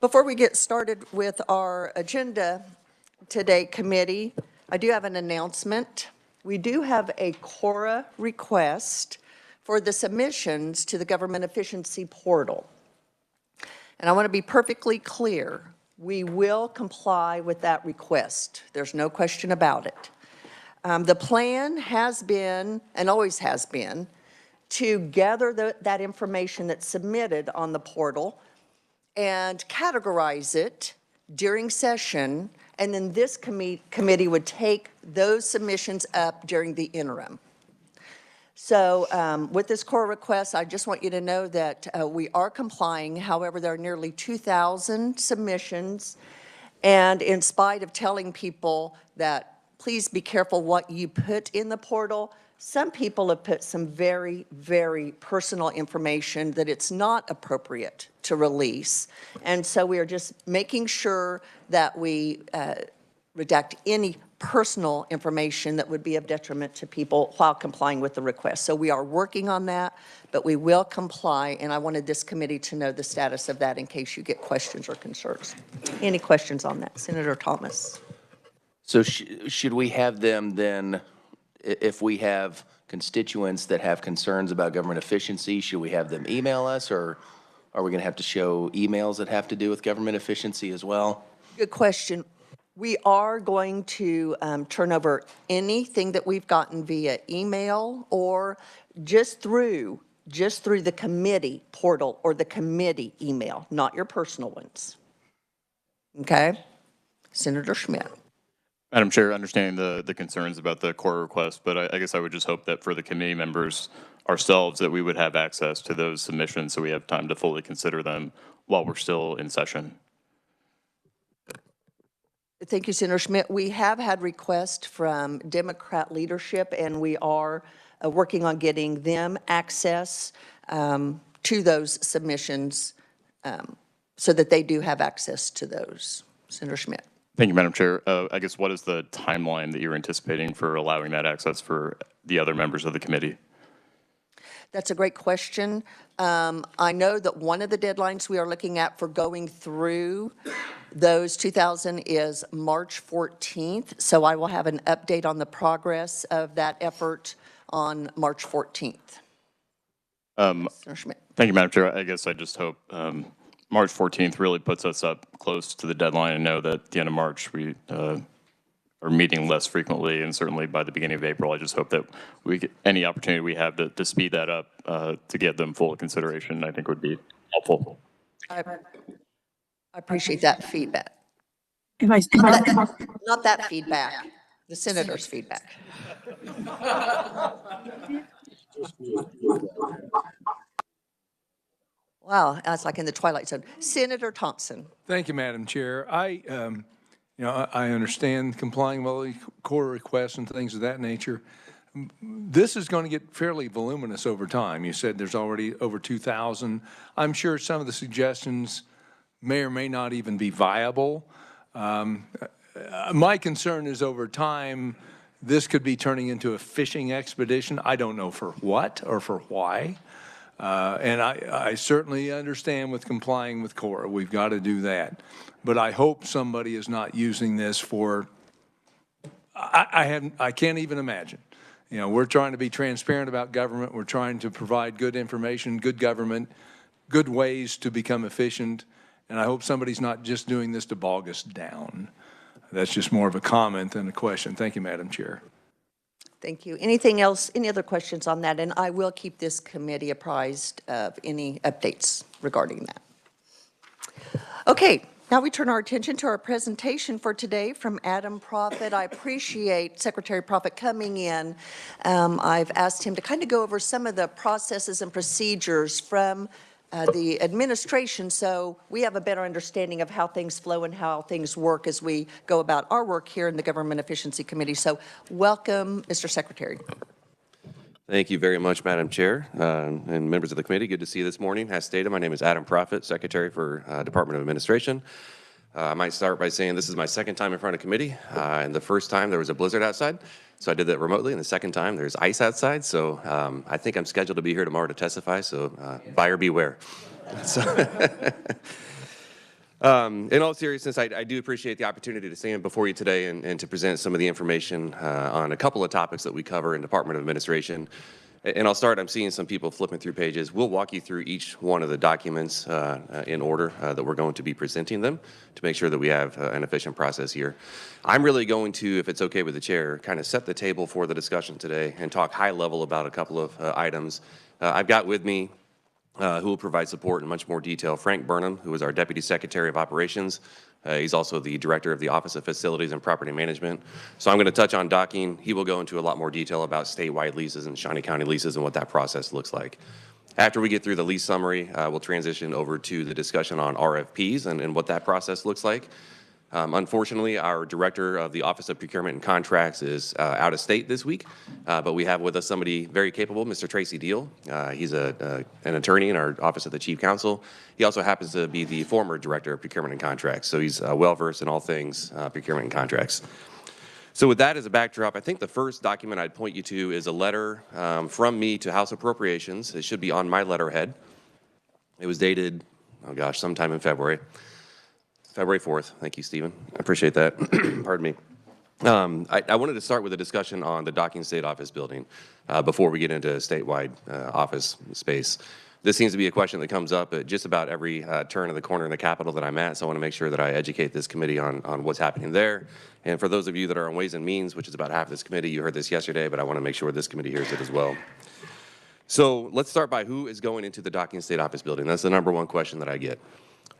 Before we get started with our agenda today, committee, I do have an announcement. We do have a KORA request for the submissions to the Government Efficiency Portal. And I want to be perfectly clear, we will comply with that request. There's no question about it. The plan has been, and always has been, to gather that information that's submitted on the portal and categorize it during session, and then this committee would take those submissions up during the interim. So with this core request, I just want you to know that we are complying. However, there are nearly 2,000 submissions, and in spite of telling people that please be careful what you put in the portal, some people have put some very, very personal information that it's not appropriate to release. And so we are just making sure that we redact any personal information that would be of detriment to people while complying with the request. So we are working on that, but we will comply, and I wanted this committee to know the status of that in case you get questions or concerns. Any questions on that? Senator Thomas. So should we have them then, if we have constituents that have concerns about government efficiency, should we have them email us, or are we going to have to show emails that have to do with government efficiency as well? Good question. We are going to turn over anything that we've gotten via email or just through the committee portal or the committee email, not your personal ones. Okay? Senator Schmidt. Madam Chair, understanding the concerns about the core request, but I guess I would just hope that for the committee members ourselves that we would have access to those submissions so we have time to fully consider them while we're still in session. Thank you, Senator Schmidt. We have had requests from Democrat leadership, and we are working on getting them access to those submissions so that they do have access to those. Senator Schmidt. Thank you, Madam Chair. I guess what is the timeline that you're anticipating for allowing that access for the other members of the committee? That's a great question. I know that one of the deadlines we are looking at for going through those 2,000 is March 14th. So I will have an update on the progress of that effort on March 14th. Senator Schmidt. Thank you, Madam Chair. I guess I just hope March 14th really puts us up close to the deadline and know that at the end of March we are meeting less frequently, and certainly by the beginning of April. I just hope that we get any opportunity we have to speed that up to give them full consideration, I think would be helpful. I appreciate that feedback. Not that feedback, the senator's feedback. Wow, that's like in the twilight zone. Senator Thompson. Thank you, Madam Chair. I understand complying with core requests and things of that nature. This is going to get fairly voluminous over time. You said there's already over 2,000. I'm sure some of the suggestions may or may not even be viable. My concern is over time, this could be turning into a fishing expedition. I don't know for what or for why. And I certainly understand with complying with KORA, we've got to do that. But I hope somebody is not using this for, I can't even imagine. You know, we're trying to be transparent about government. We're trying to provide good information, good government, good ways to become efficient. And I hope somebody's not just doing this to bog us down. That's just more of a comment than a question. Thank you, Madam Chair. Thank you. Anything else, any other questions on that? And I will keep this committee apprised of any updates regarding that. Okay, now we turn our attention to our presentation for today from Adam Prophet. I appreciate Secretary Prophet coming in. I've asked him to kind of go over some of the processes and procedures from the administration, so we have a better understanding of how things flow and how things work as we go about our work here in the Government Efficiency Committee. So welcome, Mr. Secretary. Thank you very much, Madam Chair, and members of the committee. Good to see you this morning. As stated, my name is Adam Prophet, Secretary for Department of Administration. I might start by saying this is my second time in front of committee, and the first time there was a blizzard outside. So I did that remotely, and the second time there's ice outside. So I think I'm scheduled to be here tomorrow to testify, so buyer beware. So In all seriousness, I do appreciate the opportunity to stand before you today and to present some of the information on a couple of topics that we cover in Department of Administration. And I'll start, I'm seeing some people flipping through pages. We'll walk you through each one of the documents in order that we're going to be presenting them to make sure that we have an efficient process here. I'm really going to, if it's okay with the chair, kind of set the table for the discussion today and talk high level about a couple of items. I've got with me who will provide support in much more detail, Frank Burnham, who is our Deputy Secretary of Operations. He's also the Director of the Office of Facilities and Property Management. So I'm going to touch on docking. He will go into a lot more detail about statewide leases and Shawnee County leases and what that process looks like. After we get through the lease summary, we'll transition over to the discussion on RFPs and what that process looks like. Unfortunately, our Director of the Office of Procurement and Contracts is out of state this week, but we have with us somebody very capable, Mr. Tracy Deal. He's an attorney in our Office of the Chief Counsel. He also happens to be the former Director of Procurement and Contracts, so he's well-versed in all things procurement and contracts. So with that as a backdrop, I think the first document I'd point you to is a letter from me to House Appropriations. It should be on my letterhead. It was dated, oh gosh, sometime in February 4th. Thank you, Stephen. I appreciate that. Pardon me. I wanted to start with a discussion on the Docking State Office building before we get into statewide office space. This seems to be a question that comes up at just about every turn of the corner in the Capitol that I'm at, so I want to make sure that I educate this committee on what's happening there. And for those of you that are on Ways and Means, which is about half of this committee, you heard this yesterday, but I want to make sure this committee hears it as well. So let's start by who is going into the Docking State Office building. That's the number one question that I get.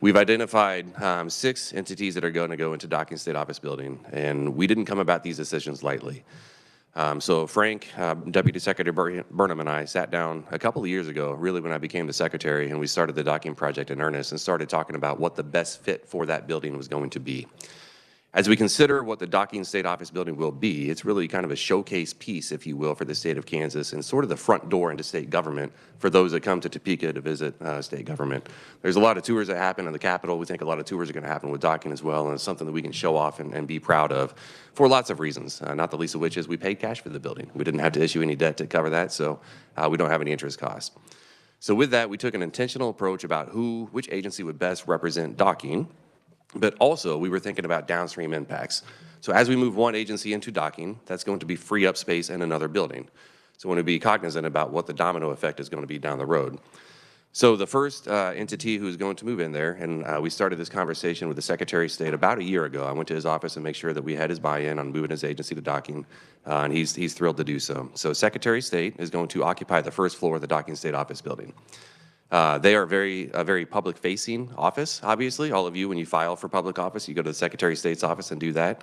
We've identified 6 entities that are going to go into Docking State Office building, and we didn't come about these decisions lightly. So Frank, Deputy Secretary Burnham, and I sat down a couple of years ago, really when I became the secretary, and we started the docking project in earnest and started talking about what the best fit for that building was going to be. As we consider what the Docking State Office building will be, it's really kind of a showcase piece, if you will, for the state of Kansas and sort of the front door into state government for those that come to Topeka to visit state government. There's a lot of tours that happen in the Capitol. We think a lot of tours are going to happen with docking as well, and it's something that we can show off and be proud of for lots of reasons, not the least of which is we paid cash for the building. We didn't have to issue any debt to cover that, so we don't have any interest costs. So with that, we took an intentional approach about which agency would best represent docking. But also, we were thinking about downstream impacts. So as we move one agency into docking, that's going to be free up space in another building. So we want to be cognizant about what the domino effect is going to be down the road. So the first entity who's going to move in there, and we started this conversation with the Secretary of State about a year ago. I went to his office and make sure that we had his buy-in on moving his agency to docking, and he's thrilled to do so. So Secretary of State is going to occupy the first floor of the Docking State Office building. They are a very public-facing office, obviously. All of you, when you file for public office, you go to the Secretary of State's office and do that.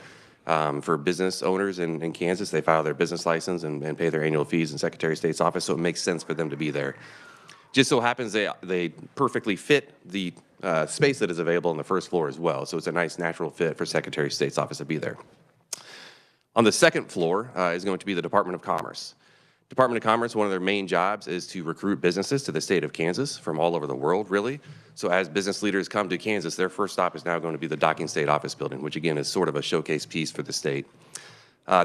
For business owners in Kansas, they file their business license and pay their annual fees in Secretary of State's office, so it makes sense for them to be there. Just so happens they perfectly fit the space that is available on the first floor as well, so it's a nice natural fit for Secretary of State's office to be there. On the second floor is going to be the Department of Commerce. Department of Commerce, one of their main jobs is to recruit businesses to the state of Kansas from all over the world, really. So as business leaders come to Kansas, their first stop is now going to be the Docking State Office building, which again is sort of a showcase piece for the state.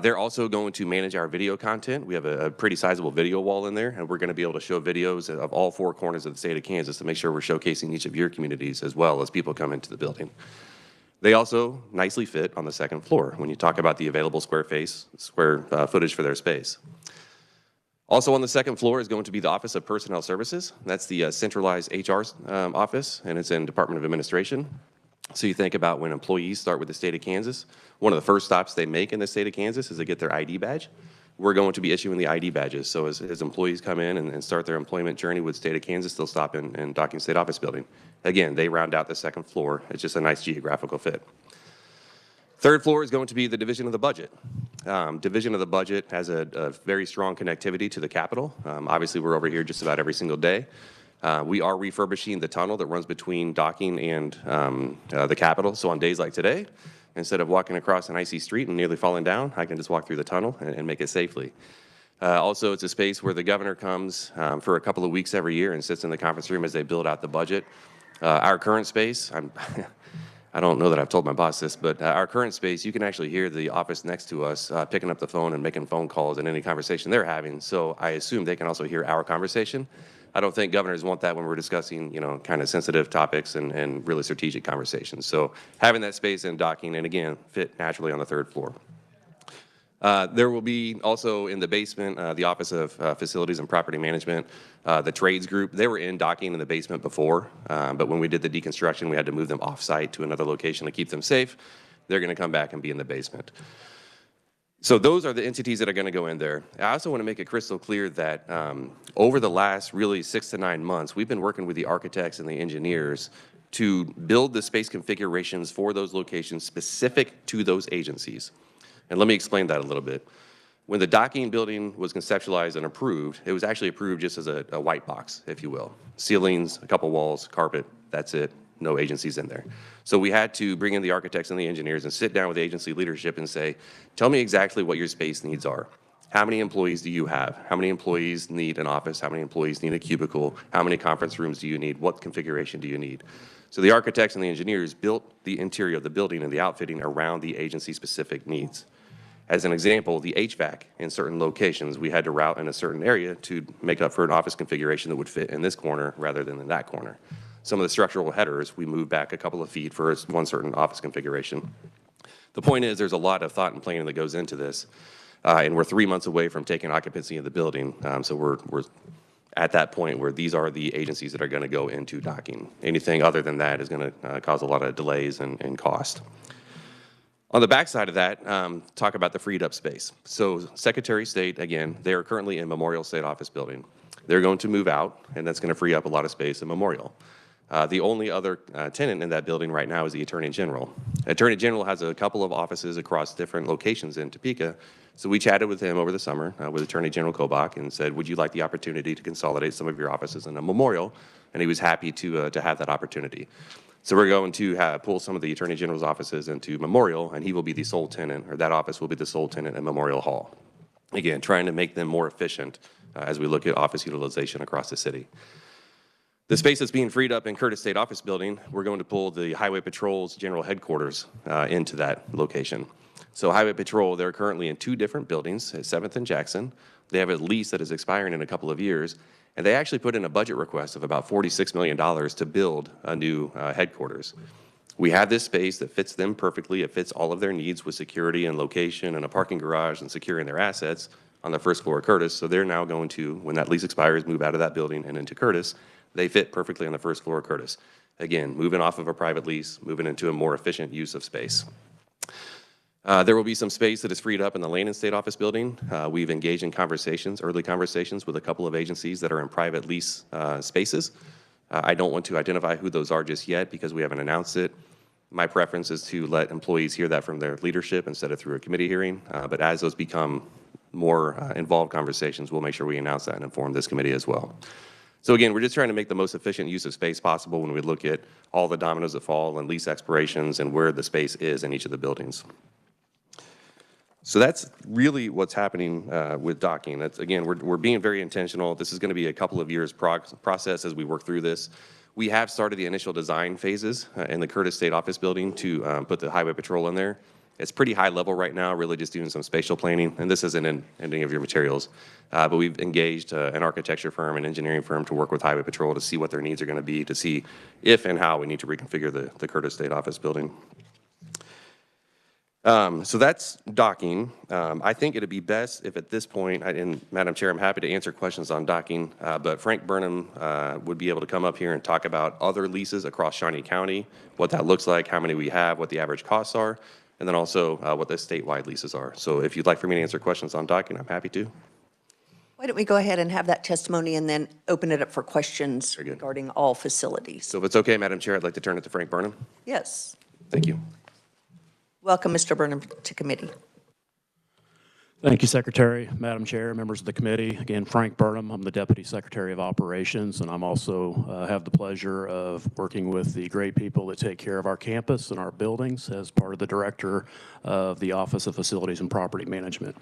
They're also going to manage our video content. We have a pretty sizable video wall in there, and we're going to be able to show videos of all 4 corners of the state of Kansas to make sure we're showcasing each of your communities as well as people come into the building. They also nicely fit on the second floor when you talk about the available square footage for their space. Also on the second floor is going to be the Office of Personnel Services. That's the centralized HR office, and it's in Department of Administration. So you think about when employees start with the state of Kansas, one of the first stops they make in the state of Kansas is to get their ID badge. We're going to be issuing the ID badges. So as employees come in and start their employment journey with the state of Kansas, they'll stop in Docking State Office building. Again, they round out the second floor. It's just a nice geographical fit. Third floor is going to be the Division of the Budget. Division of the Budget has a very strong connectivity to the Capitol. Obviously, we're over here just about every single day. We are refurbishing the tunnel that runs between docking and the Capitol. So on days like today, instead of walking across an icy street and nearly falling down, I can just walk through the tunnel and make it safely. Also, it's a space where the governor comes for a couple of weeks every year and sits in the conference room as they build out the budget. Our current space, I don't know that I've told my boss this, but our current space, you can actually hear the office next to us picking up the phone and making phone calls and any conversation they're having. So I assume they can also hear our conversation. I don't think governors want that when we're discussing, kind of sensitive topics and really strategic conversations. So having that space and docking, and again, fit naturally on the third floor. There will be also in the basement, the Office of Facilities and Property Management, the trades group. They were in docking in the basement before, but when we did the deconstruction, we had to move them off-site to another location to keep them safe. They're going to come back and be in the basement. So those are the entities that are going to go in there. I also want to make it crystal clear that over the last really 6 to 9 months, we've been working with the architects and the engineers to build the space configurations for those locations specific to those agencies. And let me explain that a little bit. When the docking building was conceptualized and approved, it was actually approved just as a white box, if you will. Ceilings, a couple walls, carpet, that's it. No agencies in there. So we had to bring in the architects and the engineers and sit down with agency leadership and say, tell me exactly what your space needs are. How many employees do you have? How many employees need an office? How many employees need a cubicle? How many conference rooms do you need? What configuration do you need? So the architects and the engineers built the interior of the building and the outfitting around the agency-specific needs. As an example, the HVAC in certain locations, we had to route in a certain area to make up for an office configuration that would fit in this corner rather than in that corner. Some of the structural headers, we moved back a couple of feet for one certain office configuration. The point is there's a lot of thought and planning that goes into this, and we're 3 months away from taking occupancy of the building, so we're at that point where these are the agencies that are going to go into docking. Anything other than that is going to cause a lot of delays and cost. On the backside of that, talk about the freed up space. So Secretary of State, again, they are currently in Memorial State Office Building. They're going to move out, and that's going to free up a lot of space in Memorial. The only other tenant in that building right now is the Attorney General. Attorney General has a couple of offices across different locations in Topeka, so we chatted with him over the summer with Attorney General Kobach and said, would you like the opportunity to consolidate some of your offices in a Memorial? And he was happy to have that opportunity. So we're going to pull some of the Attorney General's offices into Memorial, and he will be the sole tenant, or that office will be the sole tenant in Memorial Hall. Again, trying to make them more efficient as we look at office utilization across the city. The space that's being freed up in Curtis State Office Building, we're going to pull the Highway Patrol's general headquarters into that location. So Highway Patrol, they're currently in 2 different buildings at 7th and Jackson. They have a lease that is expiring in a couple of years, and they actually put in a budget request of about $46 million to build a new headquarters. We have this space that fits them perfectly. It fits all of their needs with security and location and a parking garage and securing their assets on the first floor of Curtis. So they're now going to, when that lease expires, move out of that building and into Curtis. They fit perfectly on the first floor of Curtis. Again, moving off of a private lease, moving into a more efficient use of space. There will be some space that is freed up in the Landon State Office Building. We've engaged in conversations, early conversations with a couple of agencies that are in private lease spaces. I don't want to identify who those are just yet because we haven't announced it. My preference is to let employees hear that from their leadership instead of through a committee hearing. But as those become more involved conversations, we'll make sure we announce that and inform this committee as well. So again, we're just trying to make the most efficient use of space possible when we look at all the dominoes that fall and lease expirations and where the space is in each of the buildings. So that's really what's happening with docking. That's, again, we're being very intentional. This is going to be a couple of years process as we work through this. We have started the initial design phases in the Curtis State Office Building to put the Highway Patrol in there. It's pretty high level right now, really just doing some spatial planning, and this isn't in any of your materials. But we've engaged an architecture firm, an engineering firm to work with Highway Patrol to see what their needs are going to be, to see if and how we need to reconfigure the Curtis State Office Building. So that's docking. I think it'd be best if at this point, and Madam Chair, I'm happy to answer questions on docking, but Frank Burnham would be able to come up here and talk about other leases across Shawnee County, what that looks like, how many we have, what the average costs are, and then also what the statewide leases are. So if you'd like for me to answer questions on docking, I'm happy to. Why don't we go ahead and have that testimony and then open it up for questions regarding all facilities? So if it's okay, Madam Chair, I'd like to turn it to Frank Burnham. Yes. Thank you. Welcome, Mr. Burnham, to committee. Thank you, Secretary, Madam Chair, members of the committee. Again, Frank Burnham, I'm the Deputy Secretary of Operations, and I'm also have the pleasure of working with the great people that take care of our campus and our buildings as part of the Director of the Office of Facilities and Property Management.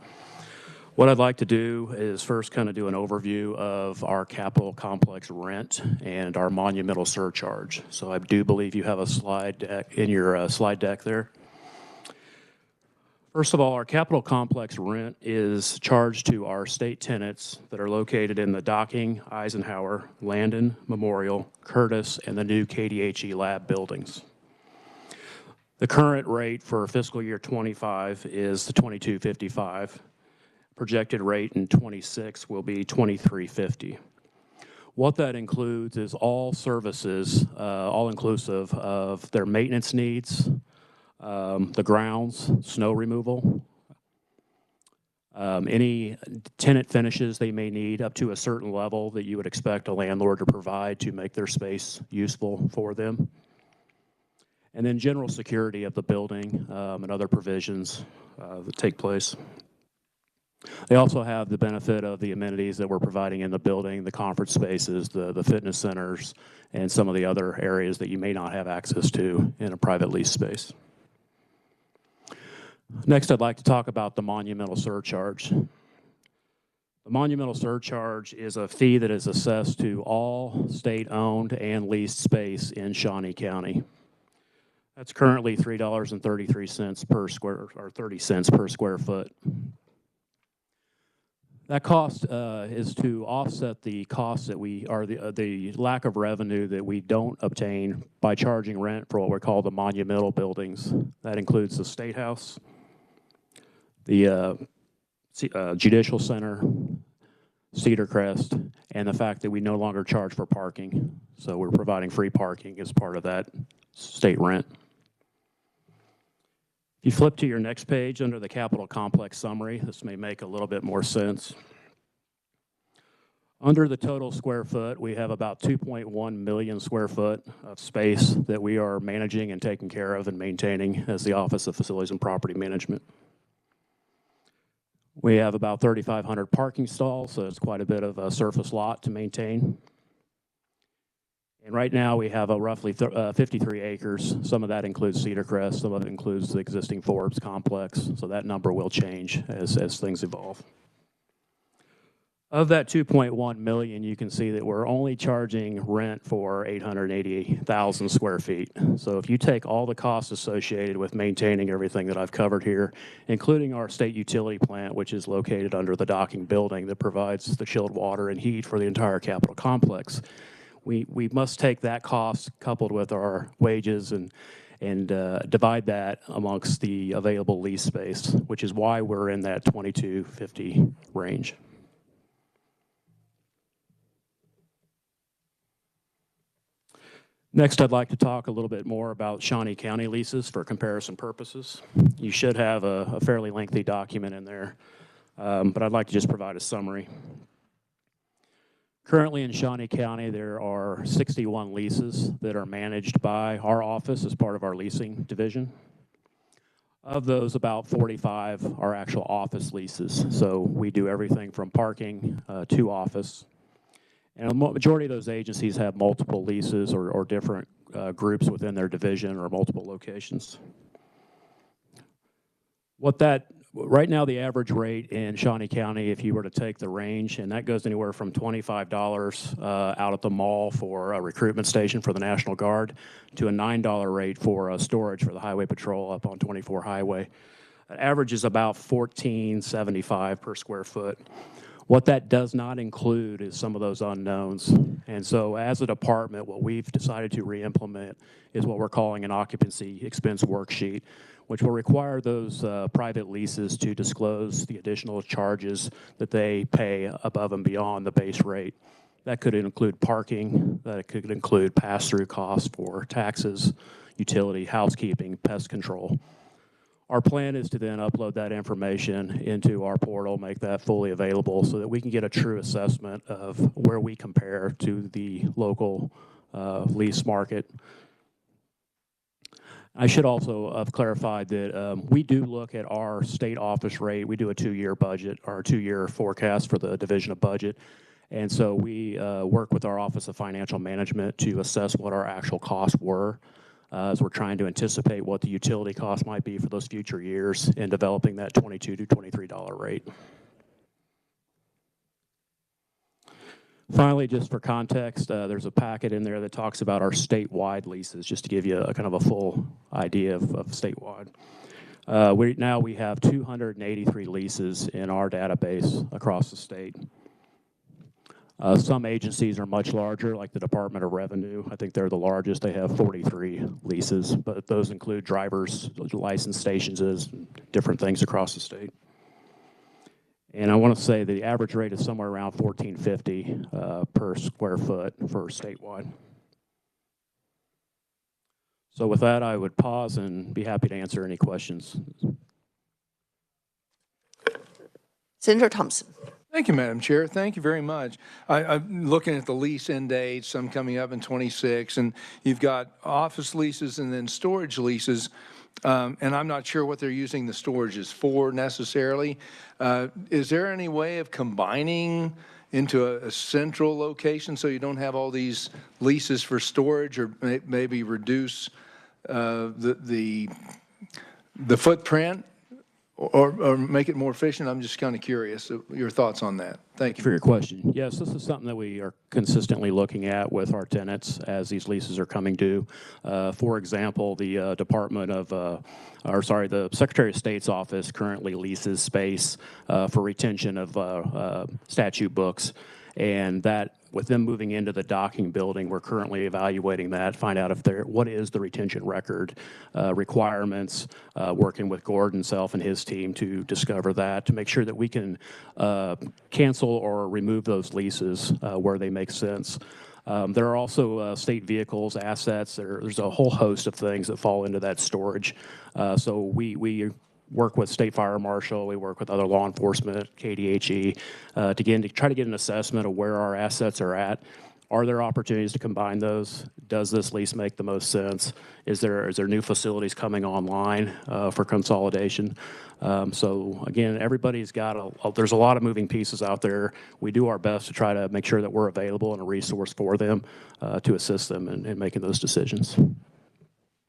What I'd like to do is first kind of do an overview of our Capitol Complex rent and our monumental surcharge. So I do believe you have a slide deck in your slide deck there. First of all, our Capitol Complex rent is charged to our state tenants that are located in the Docking, Eisenhower, Landon, Memorial, Curtis, and the new KDHE lab buildings. The current rate for fiscal year 25 is the $22.55. Projected rate in 26 will be $23.50. What that includes is all services, all inclusive of their maintenance needs, the grounds, snow removal, any tenant finishes they may need up to a certain level that you would expect a landlord to provide to make their space useful for them. And then general security of the building and other provisions that take place. They also have the benefit of the amenities that we're providing in the building, the conference spaces, the fitness centers, and some of the other areas that you may not have access to in a private lease space. Next, I'd like to talk about the monumental surcharge. The monumental surcharge is a fee that is assessed to all state-owned and leased space in Shawnee County. That's currently $3.33 per square, or 30 cents per square foot. That cost is to offset the costs that the lack of revenue that we don't obtain by charging rent for what we call the monumental buildings. That includes the State House, the Judicial Center, Cedar Crest, and the fact that we no longer charge for parking. So we're providing free parking as part of that state rent. If you flip to your next page under the Capitol Complex summary, this may make a little bit more sense. Under the total square foot, we have about 2.1 million square foot of space that we are managing and taking care of and maintaining as the Office of Facilities and Property Management. We have about 3,500 parking stalls, so it's quite a bit of a surface lot to maintain. And right now we have a roughly 53 acres. Some of that includes Cedar Crest, some of it includes the existing Forbes complex, so that number will change as things evolve. Of that 2.1 million, you can see that we're only charging rent for 880,000 square feet. So if you take all the costs associated with maintaining everything that I've covered here, including our state utility plant, which is located under the docking building that provides the chilled water and heat for the entire Capitol complex, we must take that cost coupled with our wages and divide that amongst the available lease space, which is why we're in that $22.50 range. Next, I'd like to talk a little bit more about Shawnee County leases for comparison purposes. You should have a fairly lengthy document in there, but I'd like to just provide a summary. Currently in Shawnee County, there are 61 leases that are managed by our office as part of our leasing division. Of those, about 45 are actual office leases. So we do everything from parking to office. And a majority of those agencies have multiple leases or different groups within their division or multiple locations. Right now, the average rate in Shawnee County, if you were to take the range, and that goes anywhere from $25 out at the mall for a recruitment station for the National Guard to a $9 rate for storage for the Highway Patrol up on 24 Highway. That average is about $14.75 per square foot. What that does not include is some of those unknowns. And so as a department, what we've decided to re-implement is what we're calling an occupancy expense worksheet, which will require those private leases to disclose the additional charges that they pay above and beyond the base rate. That could include parking, that could include pass-through costs for taxes, utility, housekeeping, pest control. Our plan is to then upload that information into our portal, make that fully available so that we can get a true assessment of where we compare to the local lease market. I should also have clarified that we do look at our state office rate. We do a 2-year budget, or a 2-year forecast for the Division of Budget. And so we work with our Office of Financial Management to assess what our actual costs were. As we're trying to anticipate what the utility cost might be for those future years in developing that $22 to $23 rate. Finally, just for context, there's a packet in there that talks about our statewide leases, just to give you a kind of a full idea of statewide. Now we have 283 leases in our database across the state. Some agencies are much larger, like the Department of Revenue. I think they're the largest. They have 43 leases, but those include drivers, license stations, different things across the state. And I want to say the average rate is somewhere around $14.50 per square foot for statewide. So with that, I would pause and be happy to answer any questions. Senator Thompson. Thank you, Madam Chair. Thank you very much. I'm looking at the lease end dates, some coming up in 26, and you've got office leases and then storage leases, and I'm not sure what they're using the storages for necessarily. Is there any way of combining into a central location so you don't have all these leases for storage, or maybe reduce the footprint? Or make it more efficient? I'm just kind of curious, your thoughts on that. Thank you. For your question. Yes, this is something that we are consistently looking at with our tenants as these leases are coming due. For example, the the Secretary of State's office currently leases space for retention of statute books, and that with them moving into the docking building, we're currently evaluating that, find out if what is the retention record requirements, working with Gordon himself and his team to discover that, to make sure that we can cancel or remove those leases where they make sense. There are also state vehicles, assets. There's a whole host of things that fall into that storage. So we work with State Fire Marshal, we work with other law enforcement, KDHE, to try to get an assessment of where our assets are at. Are there opportunities to combine those? Does this lease make the most sense? Is there new facilities coming online for consolidation? So again, everybody's got there's a lot of moving pieces out there. We do our best to try to make sure that we're available and a resource for them to assist them in making those decisions.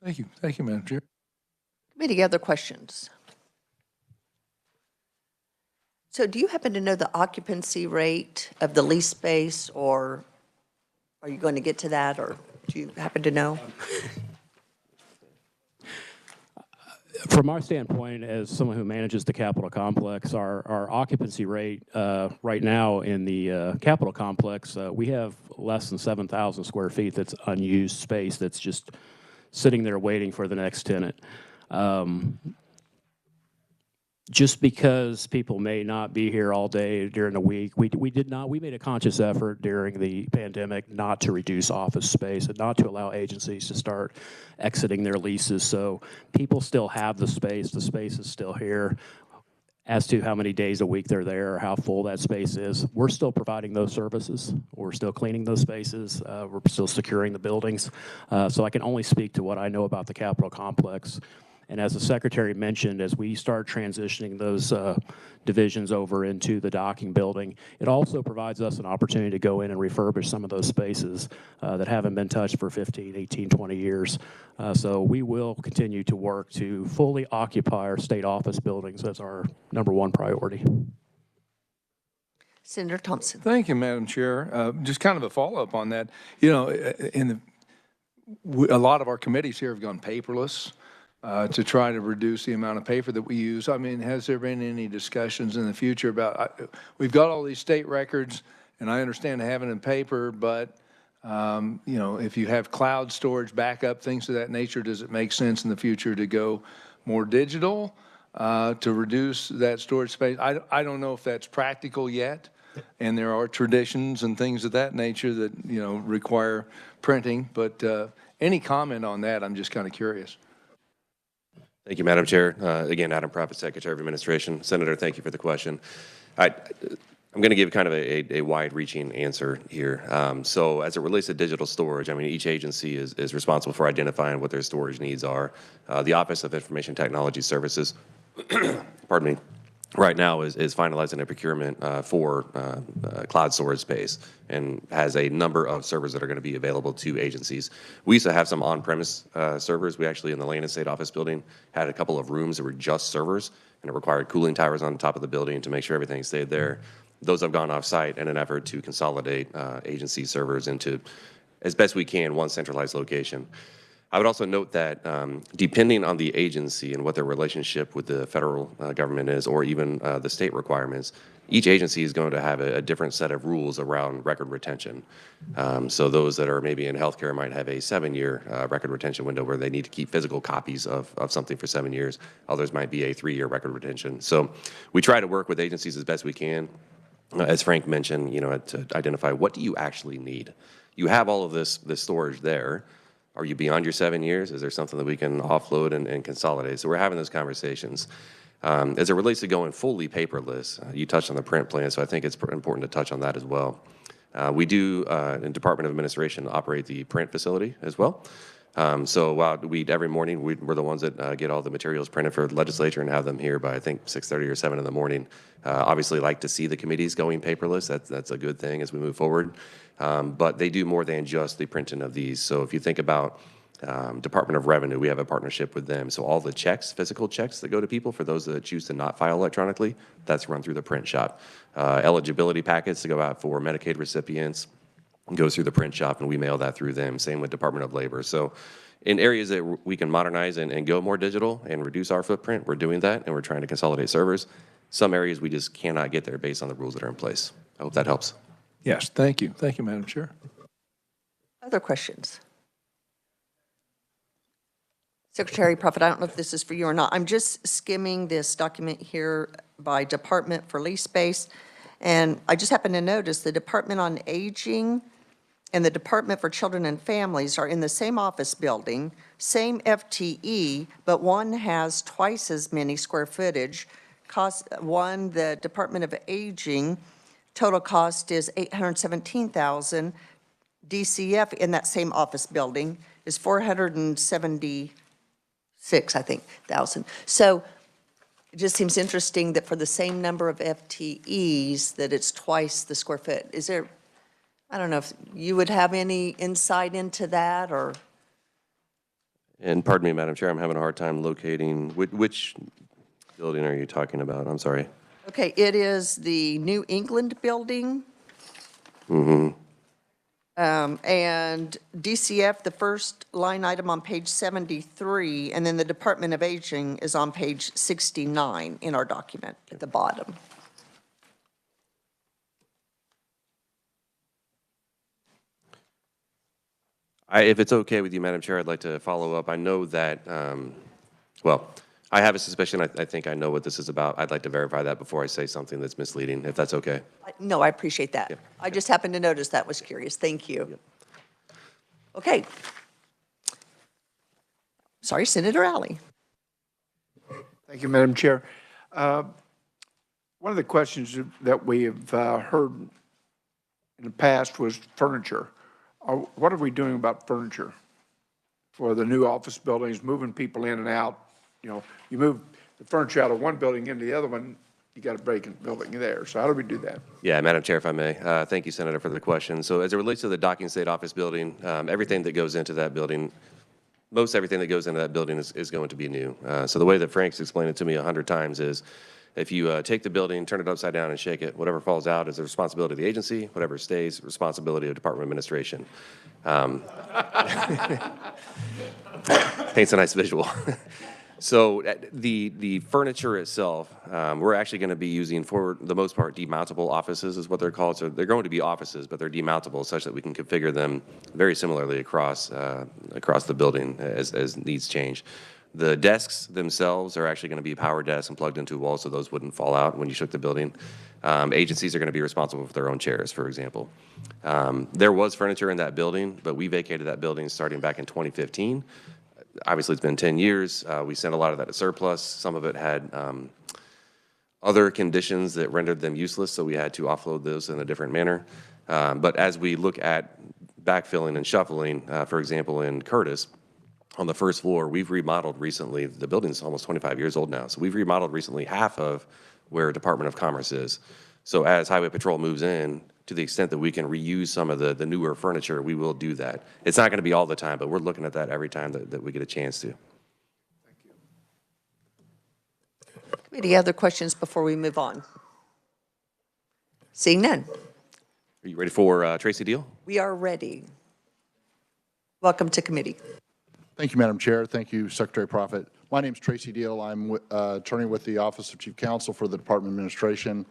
Thank you, Madam Chair. Committee, other questions? So do you happen to know the occupancy rate of the lease space, or are you going to get to that, or do you happen to know? From our standpoint, as someone who manages the Capitol Complex, our occupancy rate right now in the Capitol Complex, we have less than 7,000 square feet that's unused space that's just sitting there waiting for the next tenant. Just because people may not be here all day during the week, we made a conscious effort during the pandemic not to reduce office space and not to allow agencies to start exiting their leases. So people still have the space is still here. As to how many days a week they're there or how full that space is, we're still providing those services. We're still cleaning those spaces. We're still securing the buildings. So I can only speak to what I know about the Capitol Complex. And as the Secretary mentioned, as we start transitioning those divisions over into the docking building, it also provides us an opportunity to go in and refurbish some of those spaces that haven't been touched for 15, 18, 20 years. So we will continue to work to fully occupy our state office buildings as our #1 priority. Senator Thompson. Thank you, Madam Chair. Just kind of a follow-up on that. You know, a lot of our committees here have gone paperless. To try to reduce the amount of paper that we use. I mean, has there been any discussions in the future about, we've got all these state records, and I understand having them in paper, but, you know, if you have cloud storage, backup, things of that nature, does it make sense in the future to go more digital to reduce that storage space? I don't know if that's practical yet, and there are traditions and things of that nature that, you know, require printing, but any comment on that? I'm just kind of curious. Thank you, Madam Chair. Again, Adam Prophet, Secretary of Administration. Senator, thank you for the question. I'm going to give kind of a wide-reaching answer here. So as it relates to digital storage, I mean, each agency is responsible for identifying what their storage needs are. The Office of Information Technology Services, pardon me, right now is finalizing a procurement for cloud storage space and has a number of servers that are going to be available to agencies. We used to have some on-premise servers. We actually, in the Land and State Office building, had a couple of rooms that were just servers, and it required cooling towers on top of the building to make sure everything stayed there. Those have gone off-site in an effort to consolidate agency servers into, as best we can, one centralized location. I would also note that depending on the agency and what their relationship with the federal government is, or even the state requirements, each agency is going to have a different set of rules around record retention. So those that are maybe in healthcare might have a 7-year record retention window where they need to keep physical copies of something for 7 years. Others might be a 3-year record retention. So we try to work with agencies as best we can. As Frank mentioned, to identify what do you actually need. You have all of this storage there. Are you beyond your 7 years? Is there something that we can offload and consolidate? So we're having those conversations. As it relates to going fully paperless, you touched on the print plan, so I think it's important to touch on that as well. We do, in Department of Administration, operate the print facility as well. So while every morning, we're the ones that get all the materials printed for the legislature and have them here by, I think, 6:30 or 7 in the morning. Obviously, like to see the committees going paperless. That's a good thing as we move forward. But they do more than just the printing of these. So if you think about Department of Revenue, we have a partnership with them. So all the checks, physical checks that go to people, for those that choose to not file electronically, that's run through the print shop. Eligibility packets to go out for Medicaid recipients goes through the print shop, and we mail that through them. Same with Department of Labor. So in areas that we can modernize and go more digital and reduce our footprint, we're doing that, and we're trying to consolidate servers. Some areas we just cannot get there based on the rules that are in place. I hope that helps. Yes, thank you. Thank you, Madam Chair. Other questions? Secretary Prophet, I don't know if this is for you or not. I'm just skimming this document here by department for lease space, and I just happened to notice the Department on Aging and the Department for Children and Families are in the same office building, same FTE, but one has twice as many square footage. The Department of Aging, total cost is $817,000. DCF in that same office building is $476,000, I think, thousand. So it just seems interesting that for the same number of FTEs, that it's twice the square foot. Is there, I don't know if you would have any insight into that, or? And pardon me, Madam Chair, I'm having a hard time locating, which building are you talking about? I'm sorry. Okay, it is the New England building. And DCF, the first line item on page 73, and then the Department of Aging is on page 69 in our document at the bottom. If it's okay with you, Madam Chair, I'd like to follow up. I know that, well, I have a suspicion. I think I know what this is about. I'd like to verify that before I say something that's misleading, if that's okay. No, I appreciate that. Yep. I just happened to notice that, was curious. Thank you. Yep. Okay. Sorry, Senator Alley. Thank you, Madam Chair. One of the questions that we have heard in the past was furniture. What are we doing about furniture for the new office buildings, moving people in and out? You move the furniture out of one building into the other one, you got a vacant building there. So how do we do that? Yeah, Madam Chair, if I may. Thank you, Senator, for the question. So as it relates to the docking state office building, everything that goes into that building, most everything that goes into that building is going to be new. So the way that Frank's explained it to me 100 times is, if you take the building, turn it upside down and shake it, whatever falls out is the responsibility of the agency, whatever stays, responsibility of Department of Administration. Paints a nice visual. So the furniture itself, we're actually going to be using, for the most part, demountable offices is what they're called. So they're going to be offices, but they're demountable such that we can configure them very similarly across the building as needs change. The desks themselves are actually going to be power desks and plugged into a wall, so those wouldn't fall out when you shook the building. Agencies are going to be responsible for their own chairs, for example. There was furniture in that building, but we vacated that building starting back in 2015. Obviously, it's been 10 years. We sent a lot of that to surplus. Some of it had other conditions that rendered them useless, so we had to offload those in a different manner. But as we look at backfilling and shuffling, for example, in Curtis, on the first floor, we've remodeled recently. The building's almost 25 years old now, so we've remodeled recently half of where Department of Commerce is. So as Highway Patrol moves in, to the extent that we can reuse some of the newer furniture, we will do that. It's not going to be all the time, but we're looking at that every time that we get a chance to. Any other questions before we move on? Seeing none. Are you ready for Tracy Deal? We are ready. Welcome to committee. Thank you, Madam Chair. Thank you, Secretary Profit. My name is Tracy Deal. I'm attorney with the Office of Chief Counsel for the Department of Administration.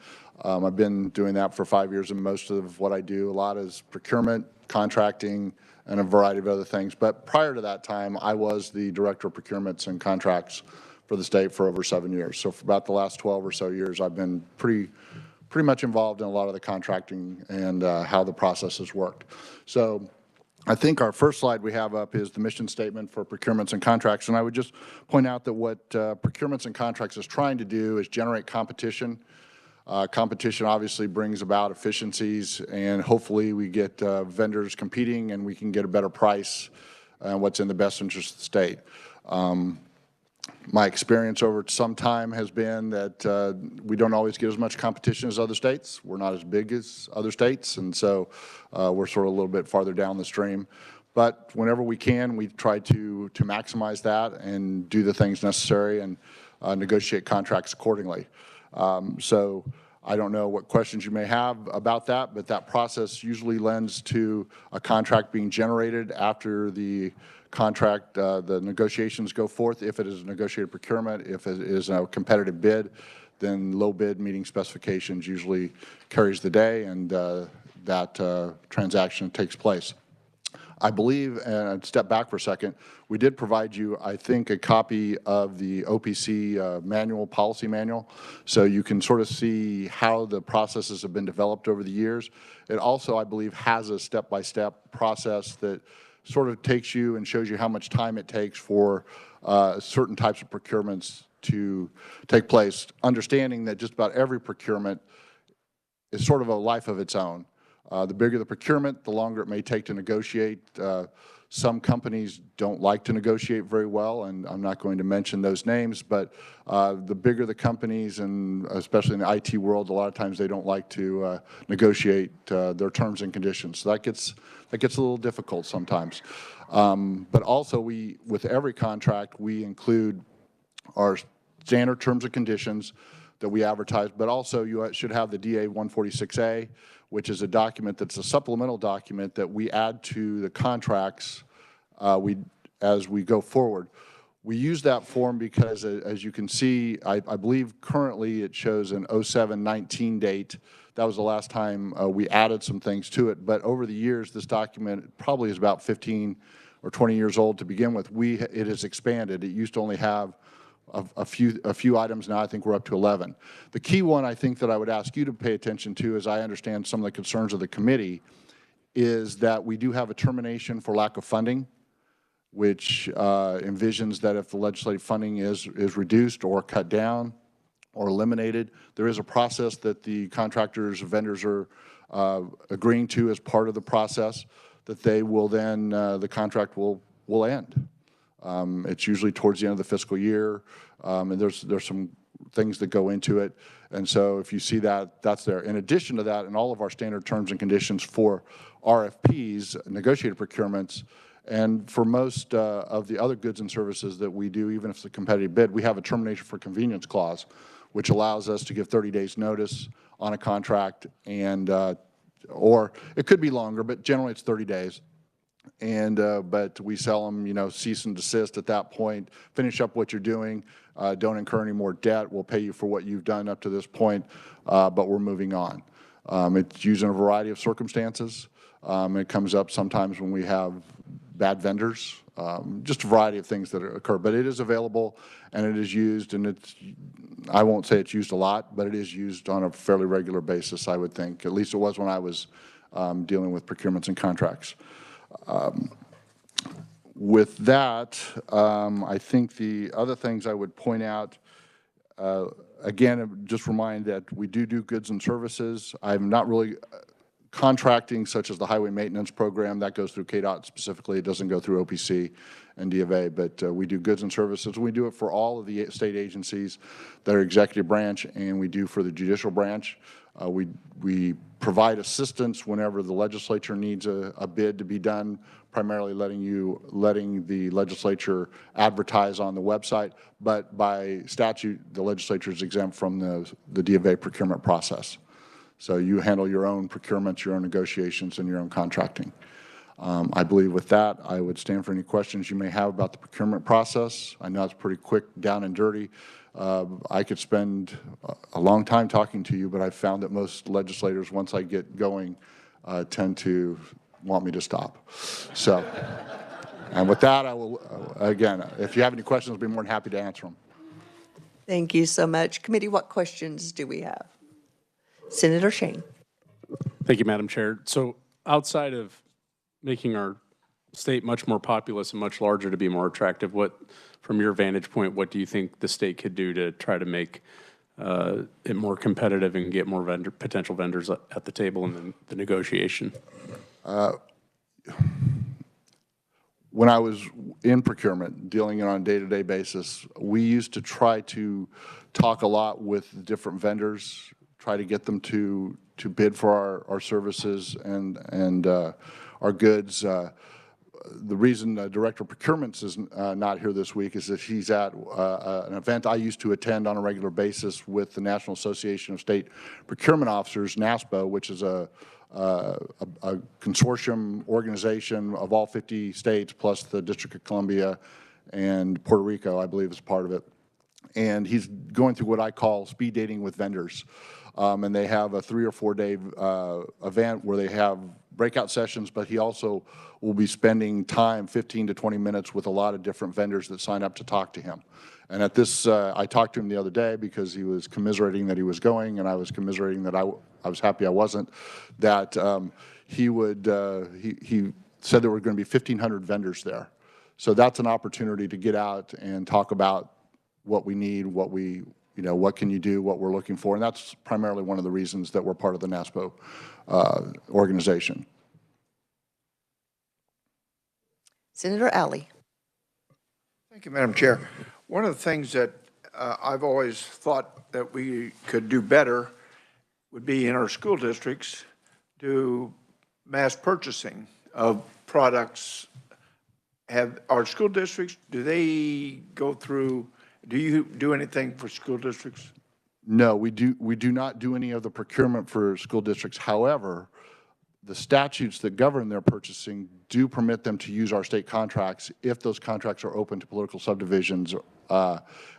I've been doing that for 5 years, and most of what I do, a lot is procurement, contracting, and a variety of other things. But prior to that time, I was the Director of Procurements and Contracts for the state for over 7 years. So for about the last 12 or so years, I've been pretty much involved in a lot of the contracting and how the process has worked. So I think our first slide we have up is the mission statement for procurements and contracts. And I would just point out that what procurements and contracts is trying to do is generate competition. Competition obviously brings about efficiencies, and hopefully we get vendors competing and we can get a better price and what's in the best interest of the state. My experience over some time has been that we don't always get as much competition as other states. We're not as big as other states, and so we're sort of a little bit farther down the stream. But whenever we can, we try to maximize that and do the things necessary and negotiate contracts accordingly. So I don't know what questions you may have about that, but that process usually lends to a contract being generated after the contract, the negotiations go forth. If it is a negotiated procurement, if it is a competitive bid, then low bid meeting specifications usually carries the day, and that transaction takes place. I believe, and I'd step back for a second, we did provide you, I think, a copy of the OPC manual, policy manual, so you can sort of see how the processes have been developed over the years. It also, I believe, has a step-by-step process that sort of takes you and shows you how much time it takes for certain types of procurements to take place, understanding that just about every procurement is sort of a life of its own. The bigger the procurement, the longer it may take to negotiate. Some companies don't like to negotiate very well, and I'm not going to mention those names, but the bigger the companies, and especially in the IT world, a lot of times they don't like to negotiate their terms and conditions. So that gets a little difficult sometimes. But also, with every contract, we include our standard terms and conditions that we advertise, but also you should have the DA 146A, which is a document that's a supplemental document that we add to the contracts as we go forward. We use that form because, as you can see, I believe currently it shows an 07-19 date. That was the last time we added some things to it. But over the years, this document probably is about 15 or 20 years old to begin with. It has expanded. It used to only have a few items. Now I think we're up to 11. The key one I think that I would ask you to pay attention to, as I understand some of the concerns of the committee, is that we do have a termination for lack of funding, which envisions that if the legislative funding is reduced or cut down or eliminated, there is a process that the contractors, vendors are agreeing to as part of the process, that they will then, the contract will end. It's usually towards the end of the fiscal year, and there's some things that go into it. And so if you see that, that's there. In addition to that, in all of our standard terms and conditions for RFPs, negotiated procurements, and for most of the other goods and services that we do, even if it's a competitive bid, we have a termination for convenience clause, which allows us to give 30 days notice on a contract, and or it could be longer, but generally it's 30 days. And but we sell them, cease and desist at that point, finish up what you're doing, don't incur any more debt, we'll pay you for what you've done up to this point, but we're moving on. It's used in a variety of circumstances. It comes up sometimes when we have bad vendors, just a variety of things that occur. But it is available, and it is used, and I won't say it's used a lot, but it is used on a fairly regular basis, I would think. At least it was when I was dealing with procurements and contracts. With that, I think the other things I would point out, again, just remind that we do goods and services. I'm not really contracting such as the highway maintenance program. That goes through KDOT specifically. It doesn't go through OPC and D of A, but we do goods and services. We do it for all of the state agencies that are executive branch, and we do for the judicial branch. We provide assistance whenever the legislature needs a bid to be done, primarily letting the legislature advertise on the website, but by statute, the legislature is exempt from the D of A procurement process. So you handle your own procurements, your own negotiations, and your own contracting. I believe with that, I would stand for any questions you may have about the procurement process. I know it's pretty quick, down and dirty. I could spend a long time talking to you, but I've found that most legislators, once I get going, tend to want me to stop. So, and with that, I will, again, if you have any questions, I'll be more than happy to answer them. Thank you so much. Committee, what questions do we have? Senator Shane. Thank you, Madam Chair. So outside of making our state much more populous and much larger to be more attractive, from your vantage point, what do you think the state could do to try to make it more competitive and get more potential vendors at the table in the negotiation? When I was in procurement, dealing on a day-to-day basis, we used to try to talk a lot with different vendors, try to get them to bid for our services and our goods. The reason Director of Procurement is not here this week is that he's at an event I used to attend on a regular basis with the National Association of State Procurement Officers, NASPO, which is a consortium organization of all 50 states plus the District of Columbia and Puerto Rico, I believe, is part of it. And he's going through what I call speed dating with vendors. And they have a 3 or 4 day event where they have breakout sessions, but he also will be spending time, 15 to 20 minutes, with a lot of different vendors that sign up to talk to him. And at this, I talked to him the other day because he was commiserating that he was going, and I was commiserating that I was happy I wasn't, that he said there were going to be 1,500 vendors there. So that's an opportunity to get out and talk about what we need, what can you do, what we're looking for. And that's primarily one of the reasons that we're part of the NASPO organization. Senator Alley. Thank you, Madam Chair. One of the things that I've always thought that we could do better would be in our school districts do mass purchasing of products. Have our school districts, do they go through, do you do anything for school districts? No, we do not do any of the procurement for school districts. However, the statutes that govern their purchasing do permit them to use our state contracts if those contracts are open to political subdivisions,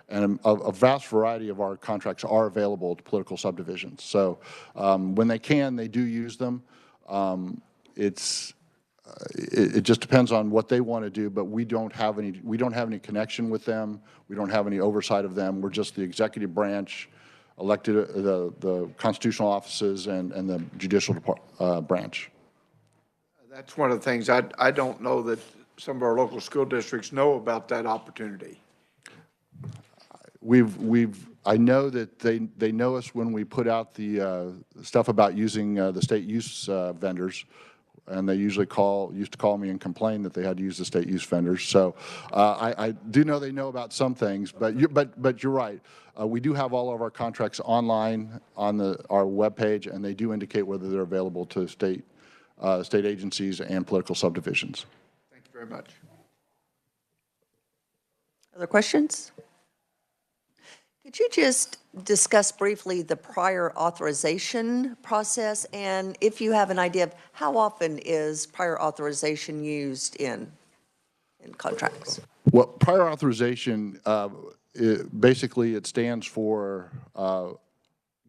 and a vast variety of our contracts are available to political subdivisions. So when they can, they do use them. It just depends on what they want to do, but we don't have any connection with them. We don't have any oversight of them. We're just the executive branch, elected the constitutional offices and the judicial branch. That's one of the things I don't know that some of our local school districts know about that opportunity. I know that they know us when we put out the stuff about using the state use vendors, and they usually used to call me and complain that they had to use the state use vendors. So I do know they know about some things, but you're right. We do have all of our contracts online on our webpage, and they do indicate whether they're available to state agencies and political subdivisions. Thank you very much. Other questions? Could you just discuss briefly the prior authorization process, and if you have an idea of how often is prior authorization used in contracts? Well, prior authorization, basically it stands for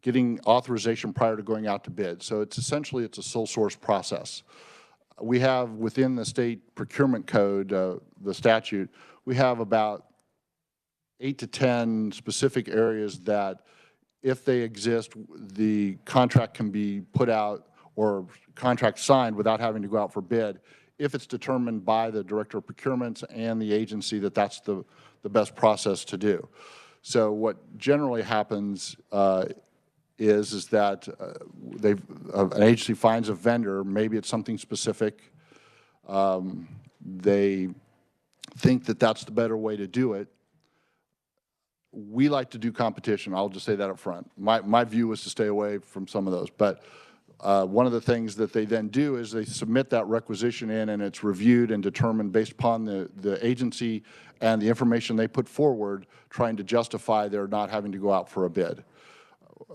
getting authorization prior to going out to bid. So it's essentially a sole source process. We have within the state procurement code, the statute, we have about 8 to 10 specific areas that if they exist, the contract can be put out or contract signed without having to go out for bid if it's determined by the Director of Procurement and the agency that that's the best process to do. So what generally happens is that an agency finds a vendor, maybe it's something specific, they think that that's the better way to do it. We like to do competition. I'll just say that up front. My view is to stay away from some of those. But one of the things that they then do is they submit that requisition in, and it's reviewed and determined based upon the agency and the information they put forward, trying to justify their not having to go out for a bid.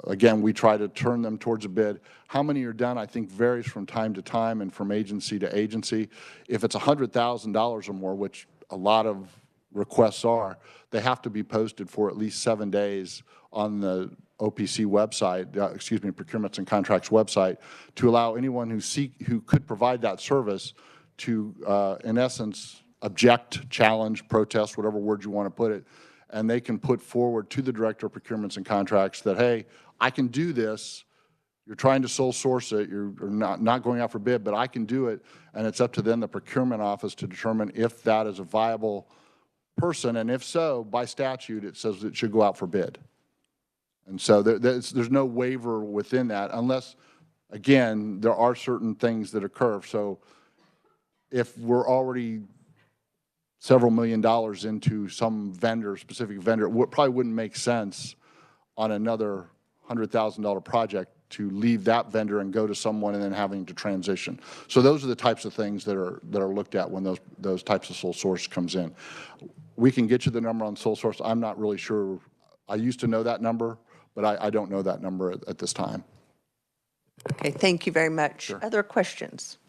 again, we try to turn them towards a bid. How many are done, I think, varies from time to time and from agency to agency. If it's $100,000 or more, which a lot of requests are, they have to be posted for at least 7 days on the OPC website, Procurements and Contracts website, to allow anyone who could provide that service to, in essence, object, challenge, protest, whatever word you want to put it, and they can put forward to the Director of Procurements and Contracts that, hey, I can do this. You're trying to sole source it. You're not going out for bid, but I can do it, and it's up to then the procurement office to determine if that is a viable person, and if so, by statute, it says it should go out for bid. And so there's no waiver within that unless, again, there are certain things that occur. So if we're already several $1 million into some vendor, specific vendor, it probably wouldn't make sense on another $100,000 project to leave that vendor and go to someone and then having to transition. So those are the types of things that are looked at when those types of sole source comes in. We can get you the number on sole source. I'm not really sure. I used to know that number, but I don't know that number at this time. Okay, thank you very much. Sure. Other questions?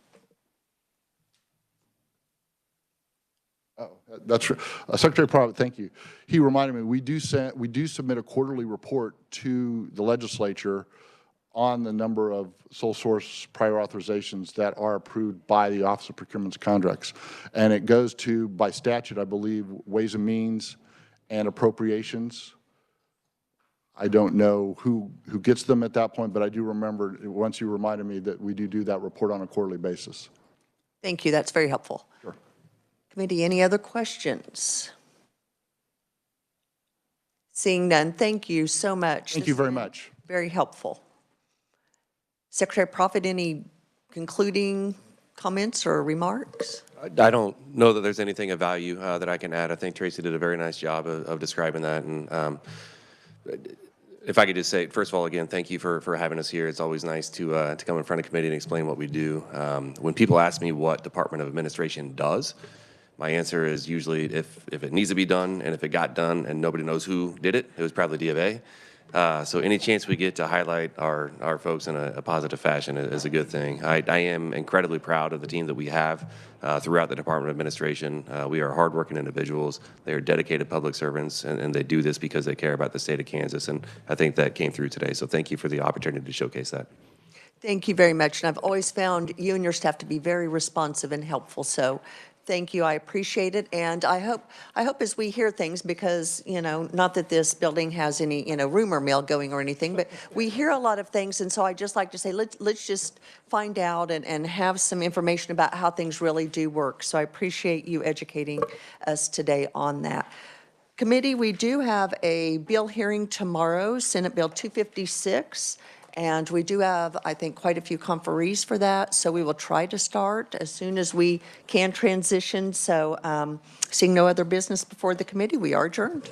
Oh, that's true. Secretary Private, thank you. He reminded me, we do submit a quarterly report to the legislature on the number of sole source prior authorizations that are approved by the Office of Procurements and Contracts. And it goes to, by statute, I believe, Ways and Means and Appropriations. I don't know who gets them at that point, but I do remember, once you reminded me, that we do that report on a quarterly basis. Thank you. That's very helpful. Sure. Committee, any other questions? Seeing none, thank you so much. Thank you very much. Very helpful. Secretary Prophet, any concluding comments or remarks? I don't know that there's anything of value that I can add. I think Tracy did a very nice job of describing that. And if I could just say, first of all, again, thank you for having us here. It's always nice to come in front of committee and explain what we do. When people ask me what Department of Administration does, my answer is usually if it needs to be done and if it got done and nobody knows who did it, it was probably D of A. So any chance we get to highlight our folks in a positive fashion is a good thing. I am incredibly proud of the team that we have throughout the Department of Administration. We are hardworking individuals. They are dedicated public servants, and they do this because they care about the state of Kansas, and I think that came through today. So thank you for the opportunity to showcase that. Thank you very much. And I've always found you and your staff to be very responsive and helpful. So thank you. I appreciate it. And I hope as we hear things, because, you know, not that this building has any, you know, rumor mill going or anything, but we hear a lot of things. And so I just like to say, let's just find out and have some information about how things really do work. So I appreciate you educating us today on that. Committee, we do have a bill hearing tomorrow, Senate Bill 256. And we do have, I think, quite a few conferees for that. So we will try to start as soon as we can transition. So seeing no other business before the committee, we are adjourned.